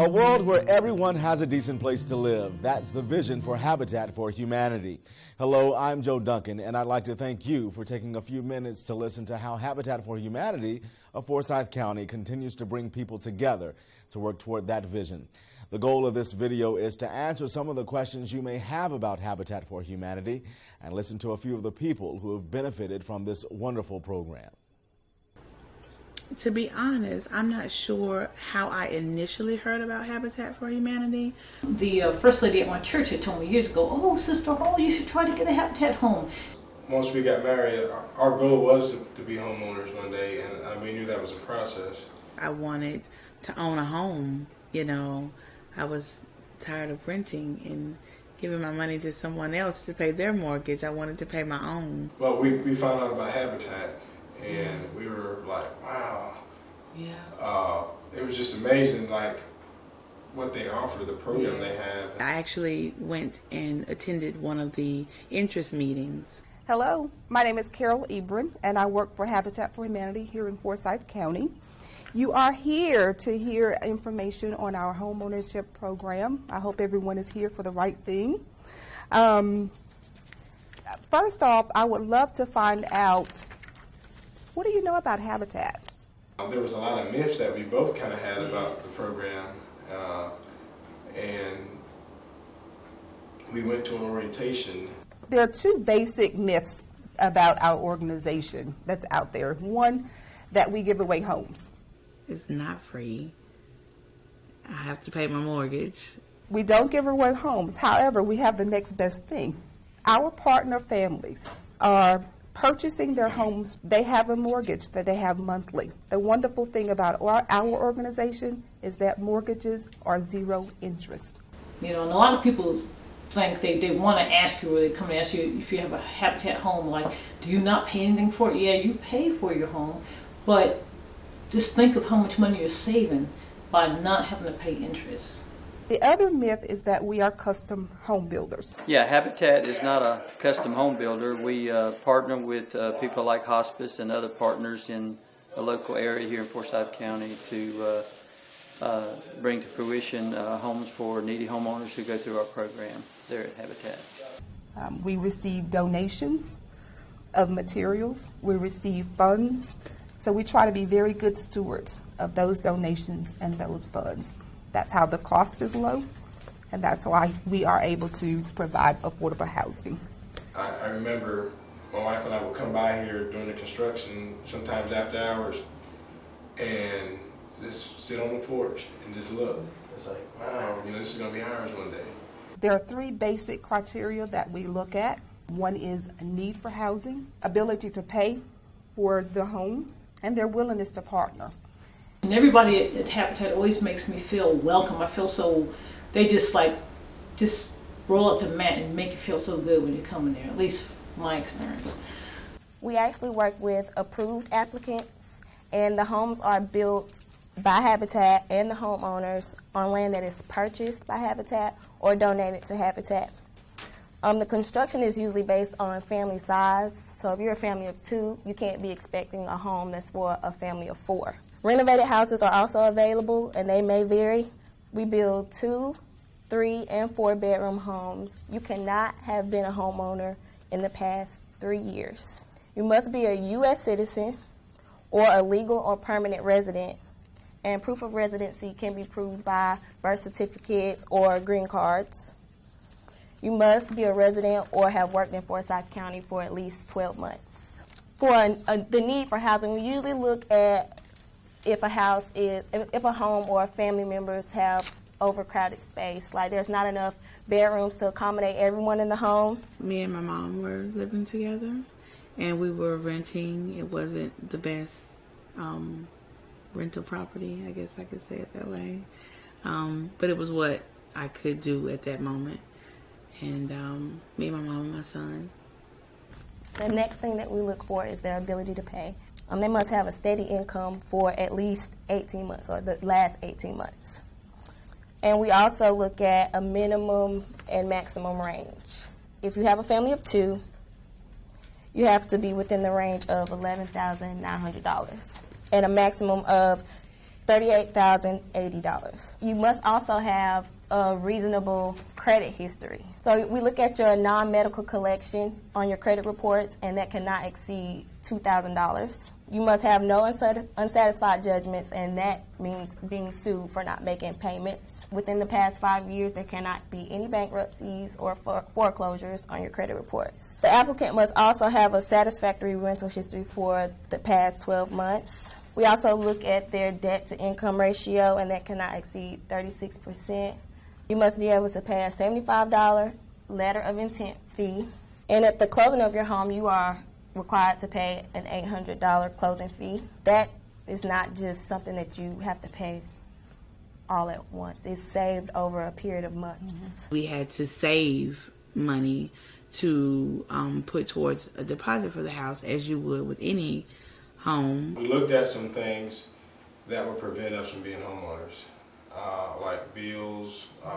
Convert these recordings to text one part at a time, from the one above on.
A world where everyone has a decent place to live. That's the vision for Habitat for Humanity. Hello, I'm Joe Duncan, and I'd like to thank you for taking a few minutes to listen to how Habitat for Humanity of Forsyth County continues to bring people together to work toward that vision. The goal of this video is to answer some of the questions you may have about Habitat for Humanity and listen to a few of the people who have benefited from this wonderful program. To be honest, I'm not sure how I initially heard about Habitat for Humanity. The first lady at my church had told me years ago, "Oh, Sister Hall, you should try to get a Habitat home." Once we got married, our goal was to be homeowners one day, and we knew that was a process. I wanted to own a home, you know. I was tired of renting and giving my money to someone else to pay their mortgage. I wanted to pay my own. Well, we found out about Habitat, and we were like, wow. Yeah. It was just amazing, like, what they offer, the program they have. I actually went and attended one of the interest meetings. Hello, my name is Carol Ebron, and I work for Habitat for Humanity here in Forsyth County. You are here to hear information on our homeownership program. I hope everyone is here for the right thing. First off, I would love to find out, what do you know about Habitat? There was a lot of myths that we both kind of had about the program, and we went to an orientation. There are two basic myths about our organization that's out there. One, that we give away homes. It's not free. I have to pay my mortgage. We don't give away homes. However, we have the next best thing. Our partner families are purchasing their homes. They have a mortgage that they have monthly. The wonderful thing about our organization is that mortgages are zero interest. You know, and a lot of people think they want to ask you, or they come and ask you if you have a Habitat home, like, do you not pay anything for it? Yeah, you pay for your home, but just think of how much money you're saving by not having to pay interest. The other myth is that we are custom home builders. Yeah, Habitat is not a custom home builder. We partner with people like hospice and other partners in the local area here in Forsyth County to bring to fruition homes for needy homeowners who go through our program there at Habitat. We receive donations of materials. We receive funds. So we try to be very good stewards of those donations and those funds. That's how the cost is low, and that's why we are able to provide affordable housing. I remember my wife and I would come by here during the construction, sometimes after hours, and just sit on the porch and just look. It's like, wow, you know, this is going to be ours one day. There are three basic criteria that we look at. One is a need for housing, ability to pay for the home, and their willingness to partner. And everybody at Habitat always makes me feel welcome. I feel so, they just roll up the mat and make you feel so good when you come in there, at least my experience. We actually work with approved applicants, and the homes are built by Habitat and the homeowners on land that is purchased by Habitat or donated to Habitat. The construction is usually based on family size, so if you're a family of 2, you can't be expecting a home that's for a family of 4. Renovated houses are also available, and they may vary. We build 2, 3, and 4 bedroom homes. You cannot have been a homeowner in the past 3 years. You must be a U.S. citizen or a legal or permanent resident, and proof of residency can be proved by birth certificates or green cards. You must be a resident or have worked in Forsyth County for at least 12 months. For the need for housing, we usually look at if a home or family members have overcrowded space, like there's not enough bedrooms to accommodate everyone in the home. Me and my mom were living together, and we were renting. It wasn't the best rental property, I guess I could say it that way. But it was what I could do at that moment. And me, my mom, and my son. The next thing that we look for is their ability to pay. They must have a steady income for at least 18 months, or the last 18 months. And we also look at a minimum and maximum range. If you have a family of 2, you have to be within the range of $11,900 and a maximum of $38,080. You must also have a reasonable credit history. So we look at your non-medical collection on your credit reports, and that cannot exceed $2,000. You must have no unsatisfied judgments, and that means being sued for not making payments. Within the past 5 years, there cannot be any bankruptcies or foreclosures on your credit reports. The applicant must also have a satisfactory rental history for the past 12 months. We also look at their debt-to-income ratio, and that cannot exceed 36%. You must be able to pay a $75 letter of intent fee. And at the closing of your home, you are required to pay an $800 closing fee. That is not just something that you have to pay all at once. It's saved over a period of months. We had to save money to put towards a deposit for the house, as you would with any home. We looked at some things that would prevent us from being homeowners, like bills,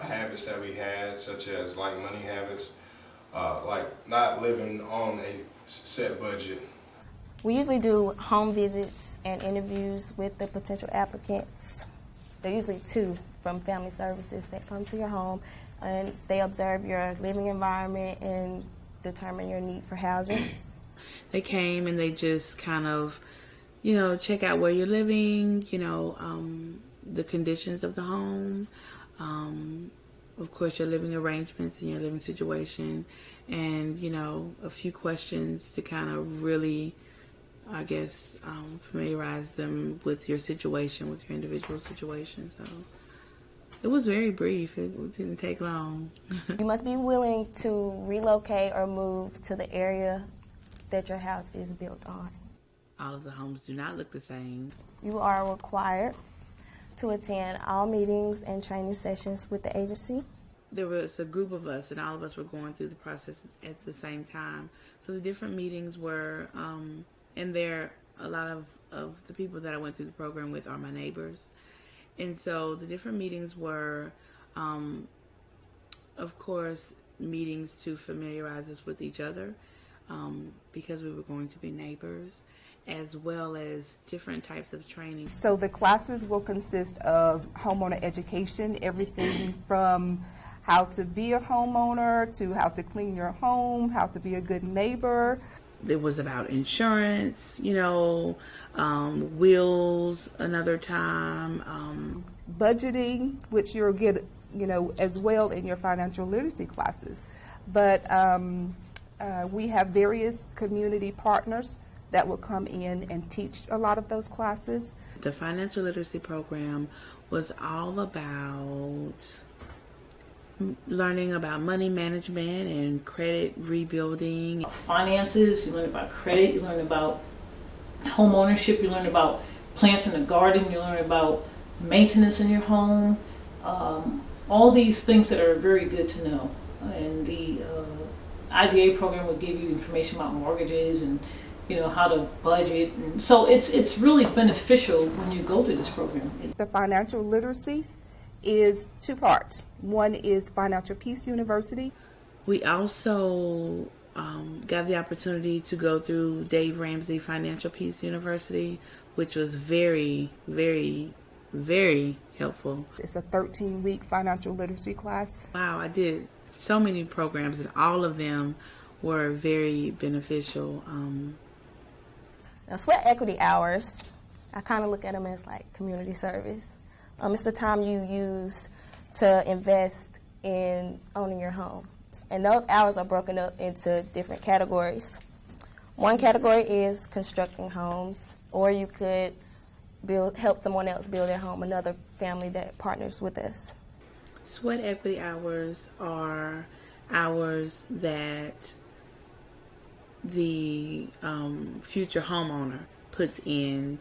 habits that we had, such as like money habits, like not living on a set budget. We usually do home visits and interviews with the potential applicants. There are usually 2 from Family Services that come to your home, and they observe your living environment and determine your need for housing. They came and they just kind of, check out where you're living, the conditions of the home, of course your living arrangements and your living situation, and, a few questions to kind of really, I guess, familiarize them with your situation, with your individual situation. So it was very brief. It didn't take long. You must be willing to relocate or move to the area that your house is built on. All of the homes do not look the same. You are required to attend all meetings and training sessions with the agency. There was a group of us, and all of us were going through the process at the same time. So the different meetings were, and a lot of the people that I went through the program with are my neighbors. And so the different meetings were, of course, meetings to familiarize us with each other, because we were going to be neighbors, as well as different types of training. So the classes will consist of homeowner education, everything from how to be a homeowner to how to clean your home, how to be a good neighbor. It was about insurance, wills another time. Budgeting, which you'll get, as well in your financial literacy classes. But we have various community partners that will come in and teach a lot of those classes. The financial literacy program was all about learning about money management and credit rebuilding. Finances, you learn about credit, you learn about home ownership, you learn about plants in the garden, you learn about maintenance in your home, all these things that are very good to know. And the IDA program will give you information about mortgages and how to budget, and so it's really beneficial when you go through this program. The financial literacy is 2 parts. One is Financial Peace University. We also got the opportunity to go through Dave Ramsey Financial Peace University, which was very, very, very helpful. It's a 13-week financial literacy class. Wow, I did so many programs, and all of them were very beneficial. Now, sweat equity hours, I kind of look at them as like community service. It's the time you use to invest in owning your home. And those hours are broken up into different categories. One category is constructing homes, or you could help someone else build their home, another family that partners with us. Sweat equity hours are hours that the future homeowner puts in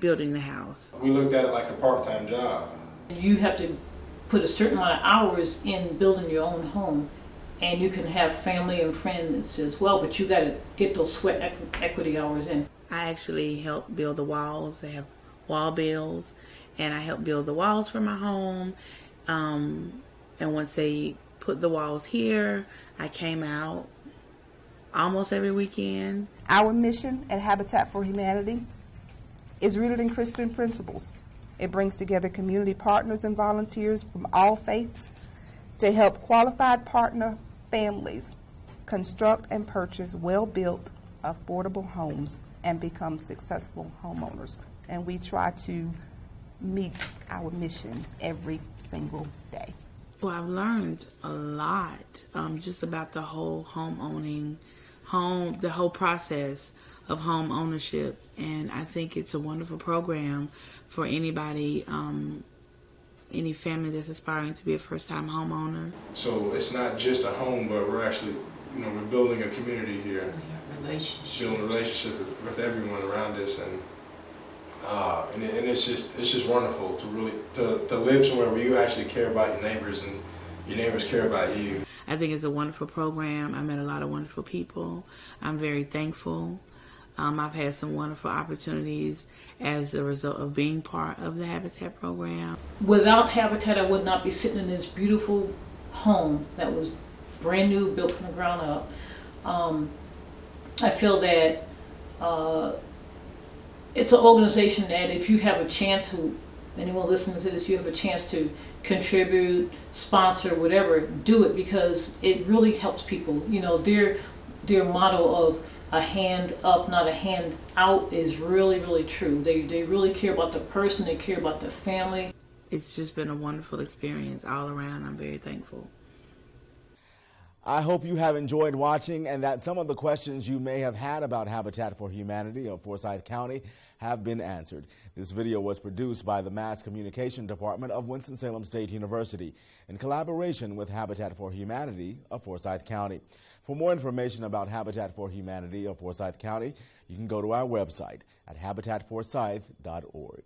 building the house. We looked at it like a part-time job. You have to put a certain amount of hours in building your own home, and you can have family and friends as well, but you got to get those sweat equity hours in. I actually help build the walls. They have wall builds, and I help build the walls for my home. And once they put the walls here, I came out almost every weekend. Our mission at Habitat for Humanity is rooted in Christian principles. It brings together community partners and volunteers from all faiths to help qualified partner families construct and purchase well-built, affordable homes and become successful homeowners. And we try to meet our mission every single day. Well, I've learned a lot just about the whole the whole process of home ownership, and I think it's a wonderful program for anybody, any family that's aspiring to be a first-time homeowner. So it's not just a home, but we're actually, we're building a community here, building a relationship with everyone around us, and it's just wonderful to really to live somewhere where you actually care about your neighbors and your neighbors care about you. I think it's a wonderful program. I met a lot of wonderful people. I'm very thankful. I've had some wonderful opportunities as a result of being part of the Habitat program. Without Habitat, I would not be sitting in this beautiful home that was brand new, built from the ground up. I feel that it's an organization that if you have a chance, anyone listening to this, you have a chance to contribute, sponsor, whatever, do it, because it really helps people. Their motto of a hand up, not a hand out is really, really true. They really care about the person, they care about the family. It's just been a wonderful experience all around. I'm very thankful. I hope you have enjoyed watching and that some of the questions you may have had about Habitat for Humanity of Forsyth County have been answered. This video was produced by the Mass Communication Department of Winston-Salem State University in collaboration with Habitat for Humanity of Forsyth County. For more information about Habitat for Humanity of Forsyth County, you can go to our website at habitatforsyth.org.